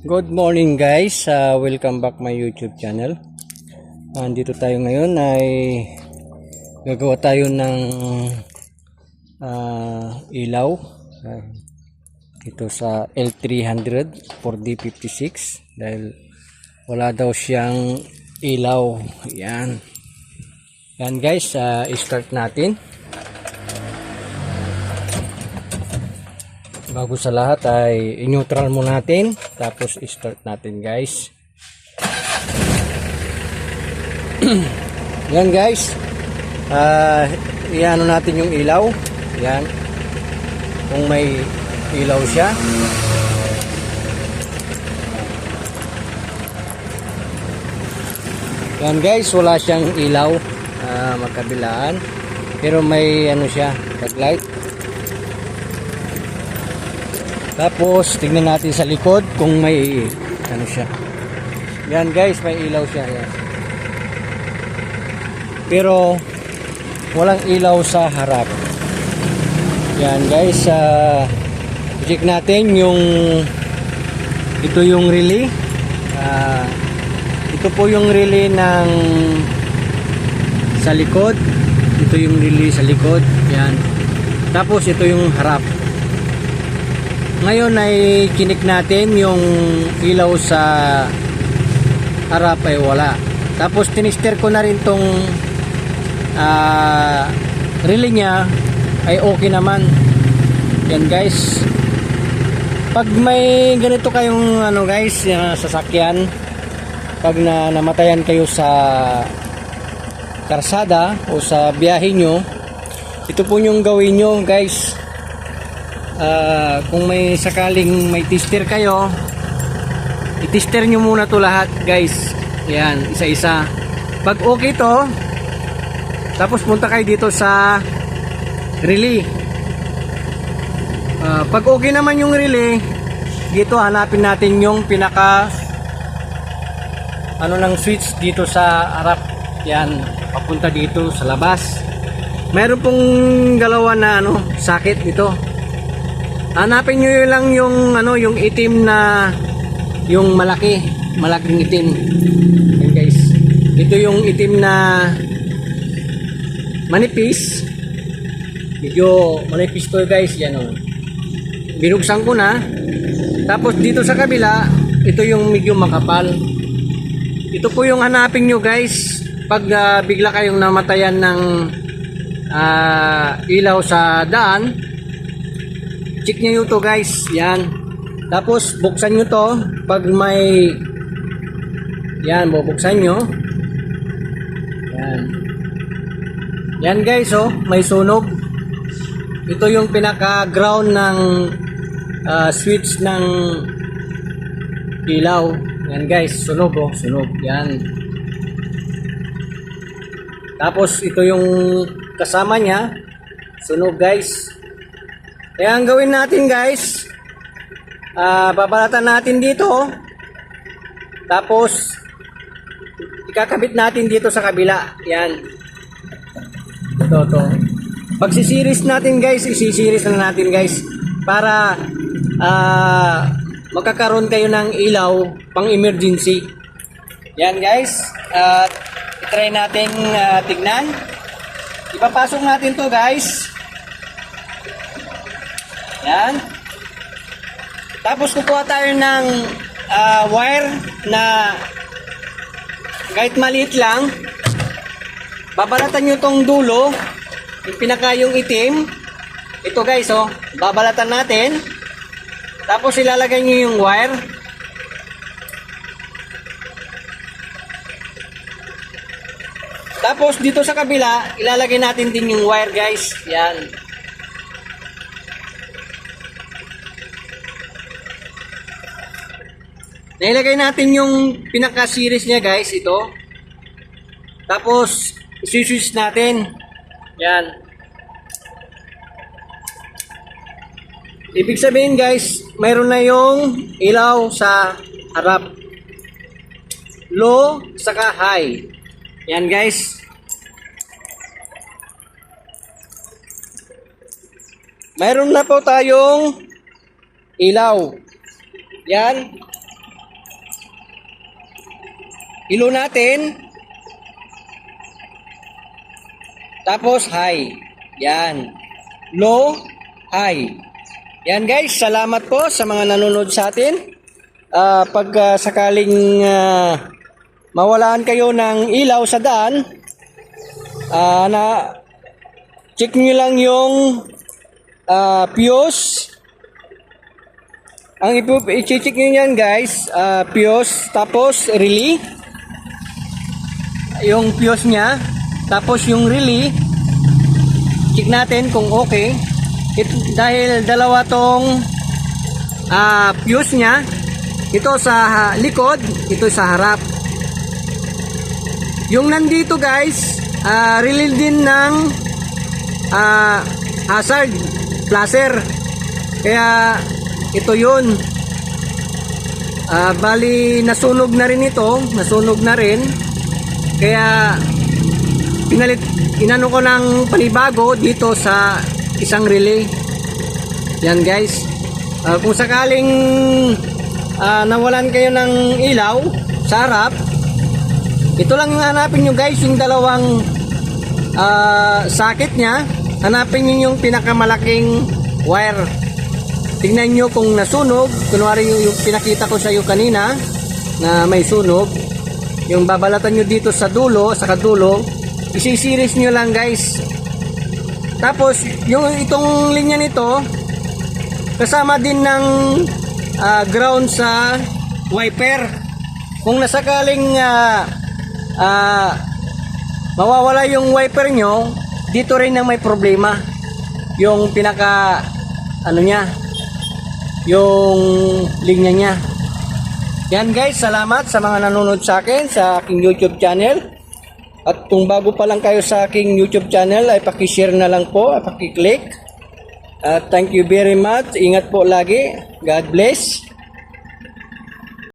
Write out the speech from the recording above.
Good morning guys, welcome back my YouTube channel. Andito tayo ngayon ay gagawa tayo ng ilaw ito sa L300 for D56 dahil wala daw siyang ilaw. Yan guys, start natin. Bago sa lahat ay i-neutral mo natin, tapos i-start natin guys. Yan guys, i-ano natin yung ilaw. Yan, kung may ilaw siya. Yan guys, wala siyang ilaw magkabilaan, pero may ano siya, backlight. Tapos tignan natin sa likod kung may ano siya. Yan guys, may ilaw siya. Yan. Pero walang ilaw sa harap. Yan guys, check natin yung ito yung relay. Ito po yung relay ng sa likod. Ito yung relay sa likod. Yan. Tapos ito yung harap. Ngayon ay kinik natin yung ilaw sa harap ay wala. Tapos tinister ko na rin tong relay nya ay okay naman. Yan guys. Pag may ganito kayong ano guys, sasakyan, pag namatayan kayo sa karsada o sa biyahe nyo, ito po yung gawin nyo guys. Kung may sakaling may tester kayo, i-tester nyo muna to lahat guys. Yan, isa-isa. Pag okay to, tapos punta kayo dito sa relay. Pag okay naman yung relay, dito hanapin natin yung pinaka ano ng switch dito sa harap. Yan, papunta dito sa labas. Meron pong galawan na ano, sakit dito. Hanapin nyo lang yung ano, yung itim na yung malaking itim. Yan guys. Ito yung itim na manipis. Medyo manipis to guys, yan oh. Binuksan ko na. Tapos dito sa kabila, ito yung medyo makapal. Ito po yung hanapin nyo guys pag bigla kayong namatayan ng ilaw sa daan. Check nyo to guys. Yan. Tapos buksan nyo to pag may yan, bubuksan nyo. Yan. Yan guys oh, may sunog. Ito yung pinaka ground ng switch ng ilaw. Yan guys, sunog oh, sunog. Yan. Tapos ito yung kasama niya, sunog guys. Kaya ang gawin natin guys, babalatan natin dito, tapos ikakabit natin dito sa kabila. Yan. Ito. Pagsisiris natin guys, isisiris na natin guys para magkakaroon kayo ng ilaw pang emergency. Yan guys, itry natin tignan. Ipapasok natin to guys. Yan. Tapos kukuha tayo ng wire na kahit maliit lang. Babalatan nyo tong dulo, yung pinaka yung itim. Ito guys oh, babalatan natin. Tapos ilalagay nyo yung wire. Tapos dito sa kabila, ilalagay natin din yung wire guys. Yan. Nailagay natin yung pinaka-series niya guys, ito. Tapos, isi-switch natin. Yan. Ibig sabihin guys, mayroon na yung ilaw sa harap. Low, saka high. Yan guys. Mayroon na po tayong ilaw. Yan. ilo natin. Tapos high. Yan. Low, high. Yan guys, salamat po sa mga nanonood sa atin. Pag sakaling mawalaan kayo ng ilaw sa daan, check nyo lang yung fuse. Ang i-check nyo yan guys, fuse, tapos relay. Yung fuse nya, tapos yung relay, check natin kung okay. Dahil dalawa tong fuse nya, ito sa likod, ito sa harap. Yung nandito guys, relay din ng hazard flasher. Kaya ito yun. Bali nasunog na rin ito, nasunog na rin. Kaya inano ko ng panibago dito sa isang relay. Yan guys. Kung sakaling nawalan kayo ng ilaw sa harap, ito lang yung hanapin nyo guys, yung dalawang socket nya. Hanapin nyo yung pinakamalaking wire. Tingnan nyo kung nasunog. Kunwari yung pinakita ko sa iyo kanina na may sunog, yung babalatan nyo dito sa dulo, sa kadulo, isi-series nyo lang guys. Tapos yung itong linya nito kasama din ng ground sa wiper. Kung nasakaling mawawala yung wiper nyo, dito rin ang may problema. Yung pinaka nya, yung linya nya. Yan guys, salamat sa mga nanonood sa akin sa aking YouTube channel. At kung bago pa lang kayo sa aking YouTube channel, ay paki-share na lang po, ay paki-click. Thank you very much. Ingat po lagi. God bless.